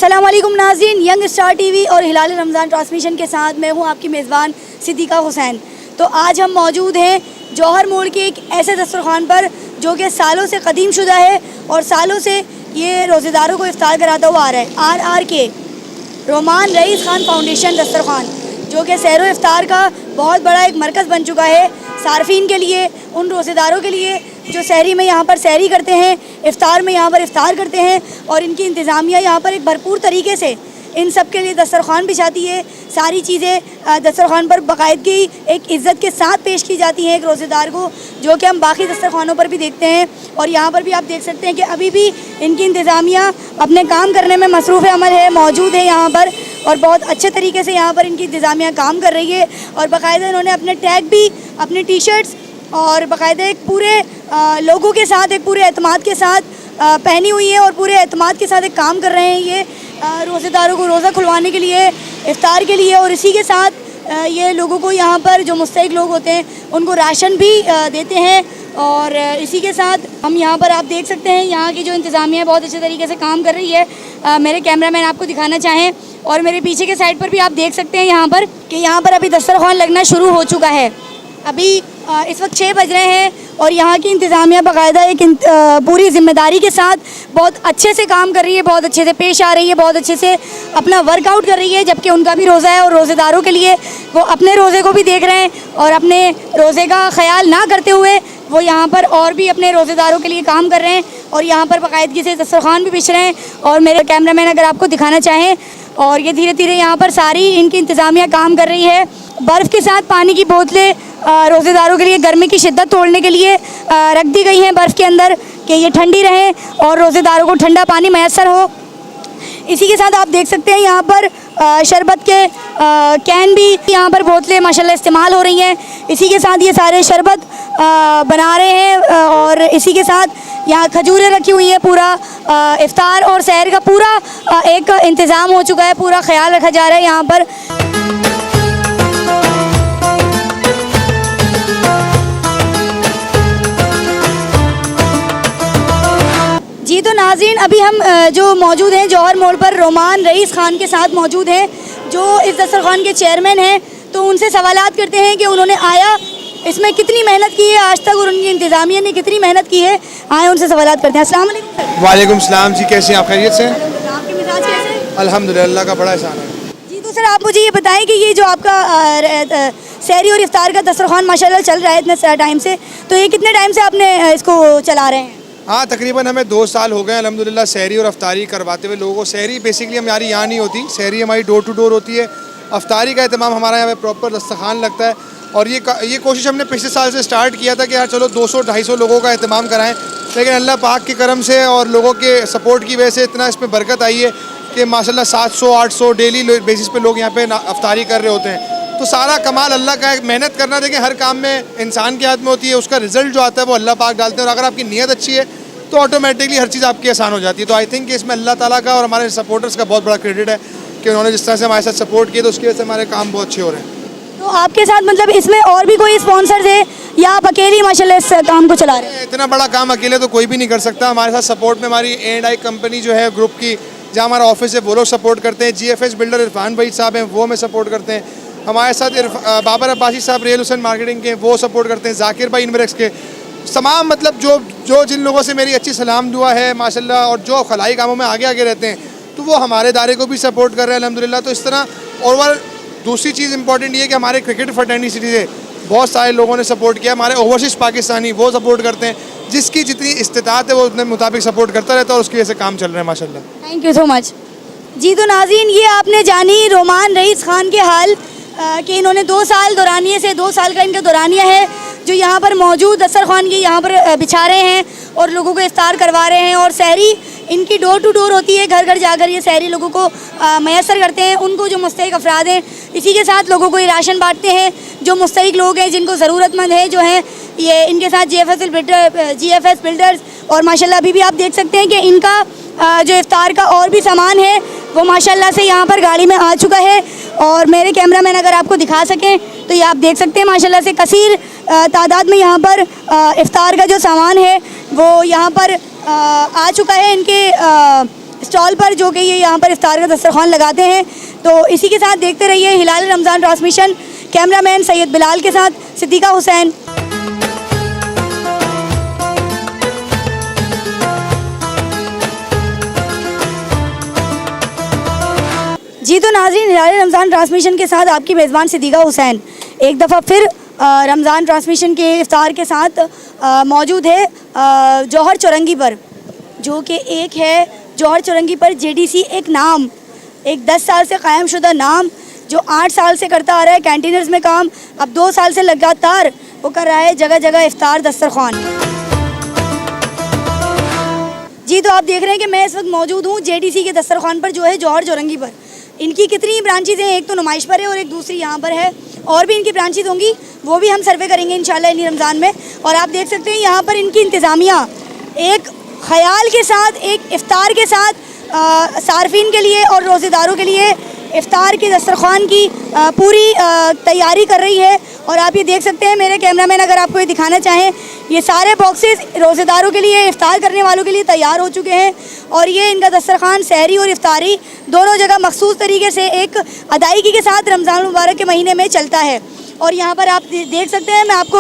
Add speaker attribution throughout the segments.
Speaker 1: अस्सलाम वालेकुम नाज़रीन, यंग स्टार टीवी और हिलाल रमज़ान ट्रांसमिशन के साथ मैं हूं आपकी मेज़बान सिद्दीक़ा हुसैन। तो आज हम मौजूद हैं जौहर मोड़ के एक ऐसे दस्तरखान पर जो कि सालों से कदीम शुदा है और सालों से ये रोज़ेदारों को इफ्तार कराता हुआ आ रहा है। RRK Roman rice Khan foundation दस्तरखान, जो कि सहरो इफ्तार का बहुत बड़ा एक मरकज़ बन चुका है सार्फिन के लिए, उन रोज़ेदारों के लिए जो सहरी में यहाँ पर सहरी करते हैं, इफ्तार में यहाँ पर इफ्तार करते हैं। और इनकी इंतज़ामिया यहाँ पर एक भरपूर तरीके से इन सब के लिए दस्तरखान बिछाती है। सारी चीज़ें दस्तरखान पर बाकायदगी एक इज़्ज़त के साथ पेश की जाती हैं एक रोज़ेदार को, जो कि हम बाकी दस्तरखानों पर भी देखते हैं। और यहाँ पर भी आप देख सकते हैं कि अभी भी इनकी इंतज़ामिया अपने काम करने में मसरूफ़ अमल है, मौजूद है यहाँ पर, और बहुत अच्छे तरीके से यहाँ पर इनकी इंतज़ामिया काम कर रही है। और बाकायदा इन्होंने अपने टैग भी, अपने टी-शर्ट्स और बाकायदा एक पूरे लोगों के साथ, एक पूरे एतमाद के साथ पहनी हुई है और पूरे एतमाद के साथ एक काम कर रहे हैं ये रोज़ेदारों को रोज़ा खुलवाने के लिए, इफ्तार के लिए। और इसी के साथ ये लोगों को यहाँ पर जो मुस्तहिक लोग होते हैं उनको राशन भी देते हैं। और इसी के साथ हम यहाँ पर आप देख सकते हैं यहाँ की जो इंतज़ामिया बहुत अच्छे तरीके से काम कर रही है। मेरे कैमरामैन आपको दिखाना चाहें, और मेरे पीछे के साइड पर भी आप देख सकते हैं यहाँ पर कि यहाँ पर अभी दस्तरखान लगना शुरू हो चुका है। अभी इस वक्त 6 बज रहे हैं और यहाँ की इंतज़ामिया बाकायदा एक पूरी ज़िम्मेदारी के साथ बहुत अच्छे से काम कर रही है, बहुत अच्छे से पेश आ रही है, बहुत अच्छे से अपना वर्कआउट कर रही है। जबकि उनका भी रोज़ा है और रोज़ेदारों के लिए वो अपने रोज़े को भी देख रहे हैं और अपने रोज़े का ख्याल ना करते हुए वो यहाँ पर और भी अपने रोज़ेदारों के लिए काम कर रहे हैं और यहाँ पर बाकायदगी से दस्तरखान भी बिछ रहे हैं। और मेरे कैमरामैन अगर आपको दिखाना चाहें, और ये धीरे धीरे यहाँ पर सारी इनकी इंतज़ामिया काम कर रही है। बर्फ़ के साथ पानी की बोतलें रोज़ेदारों के लिए गर्मी की शिद्दत तोड़ने के लिए रख दी गई हैं बर्फ़ के अंदर कि ये ठंडी रहे और रोज़ेदारों को ठंडा पानी मैसर हो। इसी के साथ आप देख सकते हैं यहाँ पर शरबत के कैन भी, यहाँ पर बोतलें माशाल्लाह इस्तेमाल हो रही हैं। इसी के साथ ये सारे शरबत बना रहे हैं और इसी के साथ यहाँ खजूरें रखी हुई हैं। पूरा इफ्तार और सहर का पूरा एक इंतज़ाम हो चुका है, पूरा ख्याल रखा जा रहा है यहाँ पर। जी तो नाज़रीन, अभी हम जो मौजूद हैं जौहर मोड़ पर रोमान रईस खान के साथ मौजूद हैं, जो इस दस्तरखान के चेयरमैन हैं। तो उनसे सवालात करते हैं कि उन्होंने आया इसमें कितनी मेहनत की है आज तक और उनकी इंतज़ामिया ने कितनी मेहनत की है। आए उनसे सवालात करते हैं। अस्सलाम वालेकुम।
Speaker 2: वालेकुम सलाम जी, कैसे हैं आप? खैरियत से?
Speaker 1: आपके मिजाज कैसे हैं?
Speaker 2: अल्हम्दुलिल्लाह का बड़ा एहसान है।
Speaker 1: जी तो सर, आप मुझे ये बताएं कि ये जो आपका सहरी और इफ्तार का दस्तरखान माशाल्लाह चल रहा है इतने टाइम से, तो ये कितने टाइम से आपने इसको चला रहे हैं?
Speaker 2: हाँ, तकरीबन हमें 2 साल हो गए अल्हम्दुलिल्लाह सहरी और अफ्तारी करवाते हुए लोगों को। सहरी बेसिकली हमारी यहाँ नहीं होती, सहरी हमारी डोर टू डोर होती है। अफ्तारी का एहतमाम हमारा यहाँ पे प्रॉपर दस्तरखान लगता है। और ये कोशिश हमने पिछले साल से स्टार्ट किया था कि यार चलो 200-250 लोगों का एहतमाम कराएं, लेकिन अल्लाह पाक के करम से और लोगों के सपोर्ट की वजह से इतना इसमें बरकत आई है कि माशाल्लाह 700-800 डेली बेसिस पे लोग यहाँ पे अफ्तारी कर रहे होते हैं। तो सारा कमाल अल्लाह का है। मेहनत करना देखिए हर काम में इंसान के हाथ में होती है, उसका रिजल्ट जो आता है वो अल्लाह पाक डालते हैं। और अगर आपकी नीयत अच्छी है तो ऑटोमेटिकली हर चीज़ आपकी आसान हो जाती है। तो आई थिंक कि इसमें अल्लाह ताला का और हमारे सपोर्टर्स का बहुत बड़ा क्रेडिट है कि उन्होंने जिस तरह से हमारे साथ सपोर्ट किया तो उसकी वजह से हमारे काम बहुत अच्छे हो रहे हैं।
Speaker 1: तो आपके साथ मतलब इसमें और भी कोई स्पॉन्सर्स है या आप अकेले माशाल्लाह इस काम को चला रहे हैं?
Speaker 2: इतना बड़ा काम अकेले तो कोई भी नहीं कर सकता। हमारे साथ सपोर्ट में हमारी A&I कंपनी जो है ग्रुप की, जहाँ हमारा ऑफिस है, वो लोग सपोर्ट करते हैं। GFS बिल्डर इरफान भाई साहब हैं, वो हमें सपोर्ट करते हैं। हमारे साथ बाबर अब्बासी साहब रियल हुसैन मार्केटिंग के, वो सपोर्ट करते हैं। जाकिर भाई इनवरेक्स के, तमाम मतलब जो जिन लोगों से मेरी अच्छी सलाम दुआ है माशाल्लाह, और जो खलाई कामों में आगे आगे रहते हैं, तो वो हमारे दायरे को भी सपोर्ट कर रहे हैं अल्हम्दुलिल्लाह। तो इस तरह, और दूसरी चीज़ इंपॉर्टेंट ये है कि हमारे क्रिकेट फ्रेटर्निटी से बहुत सारे लोगों ने सपोर्ट किया। हमारे ओवरसीज़ पाकिस्तानी वो सपोर्ट करते हैं, जिसकी जितनी इस्तिताअत है वो उतने मुताबिक सपोर्ट करता रहता है और उसकी वजह से काम चल रहा है माशाल्लाह।
Speaker 1: Thank you so much. जी तो नाज़रीन, ये आपने जानी रोमान रईस खान के हाल कि इन्होंने 2 साल दौरानिए से 2 साल का इनका दौरानिया है जो यहाँ पर मौजूद दस्तरखान की यहाँ पर बिछा रहे हैं और लोगों को इफ्तार करवा रहे हैं। और सहरी इनकी डोर टू डोर होती है, घर घर जाकर ये सहरी लोगों को मैसर करते हैं, उनको जो मुस्तहिक अफराद हैं। इसी के साथ लोगों को ये राशन बांटते हैं जो मुस्तहिक लोग हैं, जिनको ज़रूरतमंद है, जो हैं ये इनके साथ GFS बिल्डर्स। और माशाल्लाह अभी भी आप देख सकते हैं कि इनका जो इफ्तार का और भी सामान है वो माशाल्लाह से यहाँ पर गाड़ी में आ चुका है। और मेरे कैमरामैन अगर आपको दिखा सकें तो ये आप देख सकते हैं माशाल्लाह से कसीर तादाद में यहाँ पर इफ्तार का जो सामान है वो यहाँ पर आ चुका है इनके स्टॉल पर, जो कि ये यहाँ पर इफ्तार का दस्तरखान लगाते हैं। तो इसी के साथ देखते रहिए हिलाल रमज़ान ट्रांसमिशन। कैमरामैन सैयद बिलाल के साथ सिद्दीका हुसैन। जी तो नाज़रीन, हिलाल रमज़ान ट्रांसमिशन के साथ आपकी मेज़बान सिद्दीका हुसैन एक दफ़ा फिर रमज़ान ट्रांसमिशन के इफ्तार के साथ मौजूद है जौहर चौरंगी पर, जो कि एक है जौहर चौरंगी पर जेडीसी, एक नाम, एक 10 साल से कायम शुदा नाम, जो 8 साल से करता आ रहा है कैंटीनर्स में काम, अब 2 साल से लगातार वो कर रहा है जगह जगह इफ्तार दस्तरखान। जी तो आप देख रहे हैं कि मैं इस वक्त मौजूद हूँ जेडीसी के दस्तरखान पर, जो है जौहर चौरंगी पर। इनकी कितनी ब्रांचेज़ हैं, एक तो नुमाइश पर है और एक दूसरी यहाँ पर है, और भी इनकी ब्रांचेज़ होंगी, वो भी हम सर्वे करेंगे इंशाल्लाह इन्हीं रमज़ान में। और आप देख सकते हैं यहाँ पर इनकी इंतज़ामिया एक ख्याल के साथ, एक इफ्तार के साथ सार्फिन के लिए और रोज़ेदारों के लिए इफ्तार के दस्तरखान की पूरी तैयारी कर रही है। और आप ये देख सकते हैं, मेरे कैमरामैन अगर आपको ये दिखाना चाहें, ये सारे बॉक्सेस रोज़ेदारों के लिए, इफ्तार करने वालों के लिए तैयार हो चुके हैं। और ये इनका दस्तरखान सहरी और इफ्तारी दोनों जगह मखसूस तरीके से एक अदायगी के साथ रमज़ान मुबारक के महीने में चलता है। और यहाँ पर आप देख सकते हैं, मैं आपको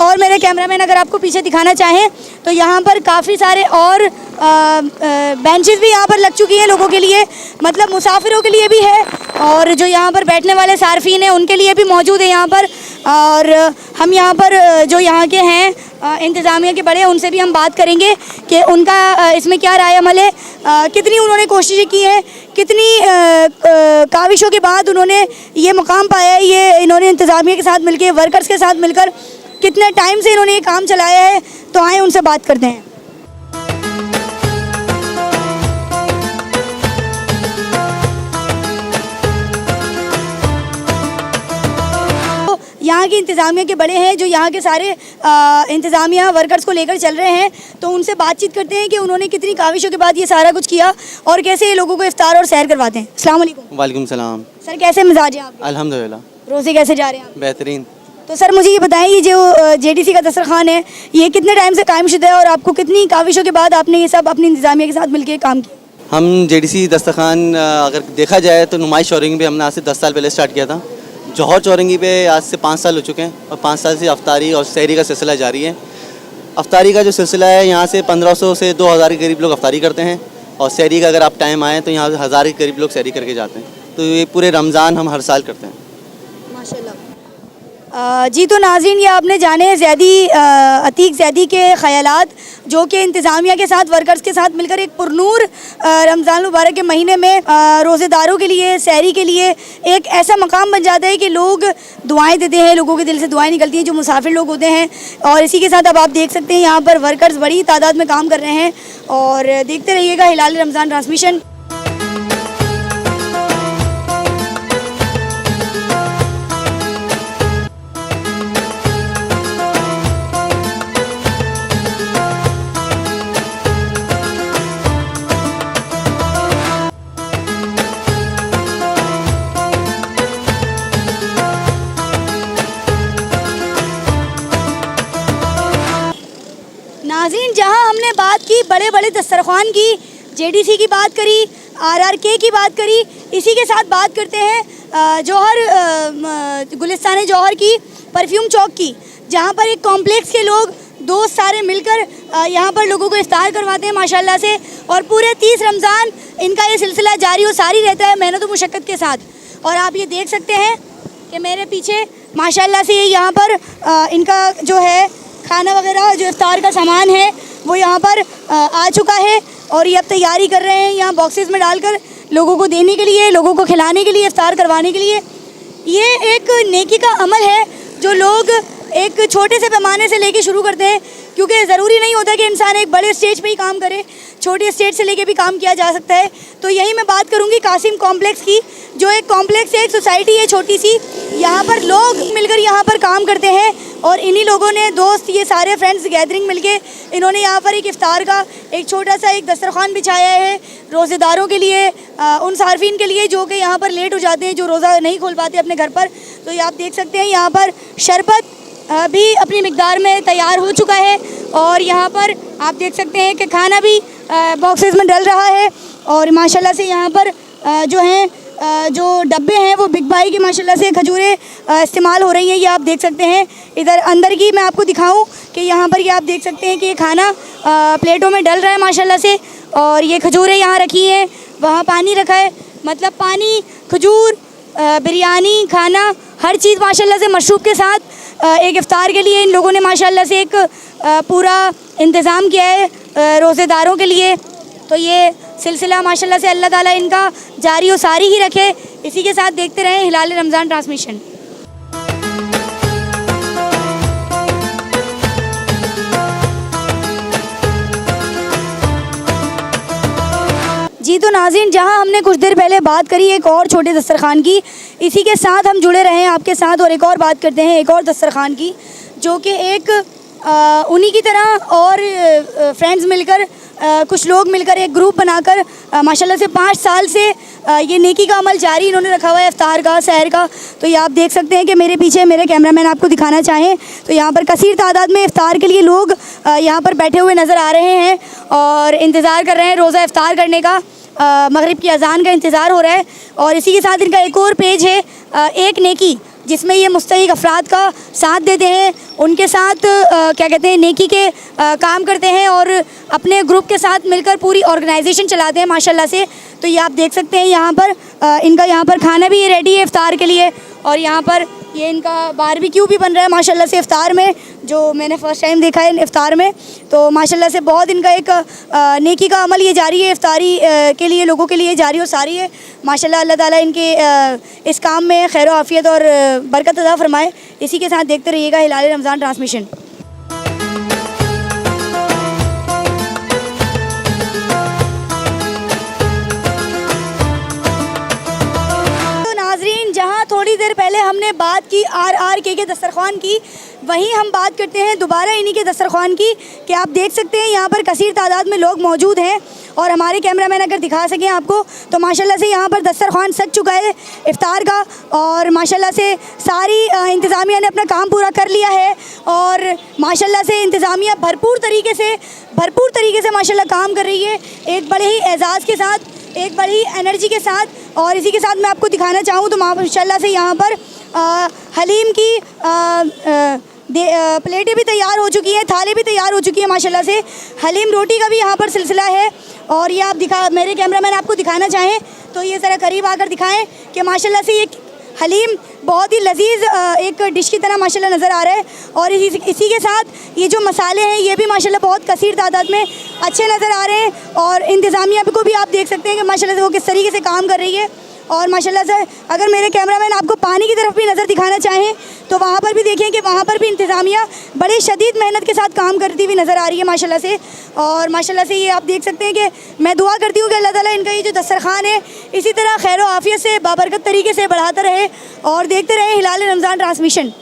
Speaker 1: और मेरे कैमरामैन अगर आपको पीछे दिखाना चाहें तो यहाँ पर काफ़ी सारे और बेंचेस भी यहाँ पर लग चुकी हैं लोगों के लिए, मतलब मुसाफिरों के लिए भी है, और जो यहाँ पर बैठने वाले सार्फिन हैं उनके लिए भी मौजूद है यहाँ पर। और हम यहाँ पर जो यहाँ के हैं इंतज़ामिया के बड़े, उनसे भी हम बात करेंगे कि उनका इसमें क्या राय अमल है, कितनी उन्होंने कोशिशें की हैं, कितनी काविशों के बाद उन्होंने ये मुकाम पाया है, ये इन्होंने इंतज़ामिया के साथ मिलकर, वर्कर्स के साथ मिलकर कितने टाइम से इन्होंने ये काम चलाया है। तो आए उनसे बात करते हैं। यहाँ की इंतज़ामिया के बड़े हैं, जो यहाँ के सारे इंतज़ामिया वर्कर्स को लेकर चल रहे हैं, तो उनसे बातचीत करते हैं कि उन्होंने कितनी काविशों के बाद ये सारा कुछ किया और कैसे ये लोगों को इफ्तार और सैर करवाते हैं। अस्सलाम वालेकुम।
Speaker 3: वालेकुम सलाम।
Speaker 1: सर कैसे मिजाज हैं आपके?
Speaker 3: अल्हम्दुलिल्लाह।
Speaker 1: रोज़े कैसे जा रहे हैं आप?
Speaker 3: बेहतरीन।
Speaker 1: तो सर मुझे ये बताएं, ये जो जेडीसी का दस्तरखान है, ये कितने टाइम से कायम शुदा है और आपको कितनी काविशों के बाद आपने ये सब अपनी इंतज़ामिया के साथ मिलकर काम किया?
Speaker 3: हम जेडीसी दस्तरखान अगर देखा जाए तो नुमाइश चौरंगी पे हमने आज से 10 साल पहले स्टार्ट किया था। जौहर चौरंगी पे आज से 5 साल हो चुके हैं और 5 साल से अफ्तारी और सहरी का सिलसिला जारी है। अफ्तारी का जो सिलसिला है, यहाँ से 1500 से 2000 के करीब लोग अफ्तारी करते हैं, और सहरी का अगर आप टाइम आएँ तो यहाँ 1000 के करीब लोग सहरी करके जाते हैं। तो ये पूरे रमज़ान हम हर साल करते हैं
Speaker 1: माशाल्लाह। जी तो नाज़रीन, ये आपने जाने अतीक ज़ैदी के ख़यालात, जो कि इंतज़ामिया के साथ, वर्कर्स के साथ मिलकर एक पुरनूर रमज़ान मुबारक के महीने में रोज़ेदारों के लिए, सहरी के लिए एक ऐसा मकाम बन जाता है कि लोग दुआएं देते हैं, लोगों के दिल से दुआएं निकलती हैं जो मुसाफिर लोग होते हैं। और इसी के साथ अब आप देख सकते हैं यहाँ पर वर्कर्स बड़ी तादाद में काम कर रहे हैं। और देखते रहिएगा हिलाल रमज़ान ट्रांसमिशन। नाज़रीन, जहां हमने बात की बड़े बड़े दस्तरखान की, जेडीसी की बात करी, आरआरके की बात करी, इसी के साथ बात करते हैं जौहर गुलिस्तान जौहर की, परफ्यूम चौक की, जहां पर एक कॉम्प्लेक्स के लोग दोस्त सारे मिलकर यहाँ पर लोगों को इफ्तार करवाते हैं माशाल्लाह से। और पूरे 30 रमज़ान इनका ये सिलसिला जारी और सारी रहता है मेहनत और मुशक्क़त के साथ। और आप ये देख सकते हैं कि मेरे पीछे माशाल्लाह से ये यहाँ पर इनका जो है खाना वगैरह, जो इफ्तार का सामान है वो यहाँ पर आ चुका है, और ये अब तैयारी कर रहे हैं यहाँ बॉक्सेस में डालकर लोगों को देने के लिए, लोगों को खिलाने के लिए, इफ्तार करवाने के लिए। ये एक नेकी का अमल है जो लोग एक छोटे से पैमाने से लेके शुरू करते हैं, क्योंकि ज़रूरी नहीं होता कि इंसान एक बड़े स्टेज पे ही काम करे, छोटे स्टेज से लेके भी काम किया जा सकता है। तो यही मैं बात करूँगी कासिम कॉम्प्लेक्स की, जो एक कॉम्प्लेक्स है, एक सोसाइटी है छोटी सी, यहाँ पर लोग मिलकर यहाँ पर काम करते हैं। और इन्हीं लोगों ने, दोस्त, ये सारे फ्रेंड्स गैदरिंग मिलके इन्होंने यहाँ पर एक इफ्तार का एक छोटा सा एक दस्तरखान बिछाया है रोज़ेदारों के लिए, उन सार्फिन के लिए जो कि यहाँ पर लेट हो जाते हैं, जो रोज़ा नहीं खोल पाते अपने घर पर। तो ये आप देख सकते हैं यहाँ पर शरबत भी अपनी मिकदार में तैयार हो चुका है, और यहाँ पर आप देख सकते हैं कि खाना भी बॉक्सेस में डल रहा है। और माशाल्लाह से यहाँ पर जो हैं जो डब्बे हैं वो बिग बाई की माशाल्लाह से खजूरें इस्तेमाल हो रही हैं। ये आप देख सकते हैं। इधर अंदर की मैं आपको दिखाऊं कि यहाँ पर ये आप देख सकते हैं कि ये खाना प्लेटों में डल रहा है माशाल्लाह से, और ये खजूरें यहाँ रखी हैं, वहाँ पानी रखा है, मतलब पानी, खजूर, बिरयानी, खाना, हर चीज़ माशाल्लाह से मशरूब के साथ एक इफ्तार के लिए इन लोगों ने माशाल्लाह से एक पूरा इंतज़ाम किया है रोज़ेदारों के लिए। तो ये सिलसिला माशाल्लाह से अल्लाह ताला इनका जारी और सारी ही रखे। इसी के साथ देखते रहें हिलाल रमज़ान ट्रांसमिशन। जी तो नाज़रीन, जहां हमने कुछ देर पहले बात करी एक और छोटे दस्तरखान की, इसी के साथ हम जुड़े रहे हैं आपके साथ और एक और बात करते हैं एक और दस्तरखान की, जो कि एक उन्हीं की तरह और फ्रेंड्स मिलकर कुछ लोग मिलकर एक ग्रुप बनाकर माशाल्लाह से 5 साल से ये नेकी का अमल जारी इन्होंने रखा हुआ है, इफ्तार का, सहर का। तो ये आप देख सकते हैं कि मेरे पीछे मेरे कैमरामैन आपको दिखाना चाहें तो यहाँ पर कसीर तादाद में इफ्तार के लिए लोग यहाँ पर बैठे हुए नज़र आ रहे हैं और इंतज़ार कर रहे हैं रोज़ा इफ्तार करने का। मगरिब की अजान का इंतज़ार हो रहा है। और इसी के साथ इनका एक और पेज है एक नेकी, जिसमें ये मुस्तहिक अफराद का साथ देते हैं, उनके साथ क्या कहते हैं नेकी के काम करते हैं और अपने ग्रुप के साथ मिलकर पूरी ऑर्गेनाइजेशन चलाते हैं माशाल्लाह से। तो ये आप देख सकते हैं यहाँ पर इनका यहाँ पर खाना भी रेडी है इफ्तार के लिए, और यहाँ पर ये इनका बारबेक्यू भी बन रहा है माशाल्लाह से इफ्तार में, जो मैंने फ़र्स्ट टाइम देखा है इफ्तार में। तो माशाल्लाह से बहुत इनका एक नेकी का अमल ये जारी है, इफ्तारी के लिए लोगों के लिए जारी और सारी है माशाल्लाह। अल्लाह ताला इनके इस काम में खैर आफ़ियत और बरकत अता फ़रमाए। इसी के साथ देखते रहिएगा हिलाल रमज़ान ट्रांसमिशन। जहाँ थोड़ी देर पहले हमने बात की RRK के दस्तरखान की, वहीं हम बात करते हैं दोबारा इन्हीं के दस्तरखान की कि आप देख सकते हैं यहाँ पर कसीर तादाद में लोग मौजूद हैं। और हमारे कैमरामैन अगर दिखा सकें आपको तो माशाल्लाह से यहाँ पर दस्तरखान सज चुका है इफ्तार का, और माशाल्लाह से सारी इंतज़ामिया ने अपना काम पूरा कर लिया है और माशाल्लाह से इंतज़ामिया भरपूर तरीके से माशाल्लाह काम कर रही है, एक बड़े ही एजाज़ के साथ, एक बड़ी एनर्जी के साथ। और इसी के साथ मैं आपको दिखाना चाहूँ तो माशाल्लाह से यहाँ पर हलीम की प्लेटें भी तैयार हो चुकी हैं, थाली भी तैयार हो चुकी है माशाल्लाह से। हलीम रोटी का भी यहाँ पर सिलसिला है। और ये आप मेरे कैमरामैन आपको दिखाना चाहें तो ये ज़रा करीब आकर दिखाएं कि माशाल्लाह से ये हलीम बहुत ही लजीज एक डिश की तरह माशाल्लाह नज़र आ रहा है। और इसी के साथ ये जो मसाले हैं ये भी माशाल्लाह बहुत कसीर तादाद में अच्छे नज़र आ रहे हैं। और इंतज़ामिया को भी आप देख सकते हैं कि माशाल्लाह से वो किस तरीके से काम कर रही है। और माशाल्लाह से अगर मेरे कैमरामैन आपको पानी की तरफ भी नज़र दिखाना चाहें तो वहाँ पर भी देखें कि वहाँ पर भी इंतज़ामिया बड़ी शदीद मेहनत के साथ काम करती हुई नज़र आ रही है माशाल्लाह से। और माशाल्लाह से ये आप देख सकते हैं कि मैं दुआ करती हूँ कि अल्लाह ताला इनका ये जो दस्तरखान है इसी तरह खैर आफियत से बाबरकत तरीके से बढ़ाता रहे और देखते रहे हिलाल रमज़ान ट्रांसमिशन।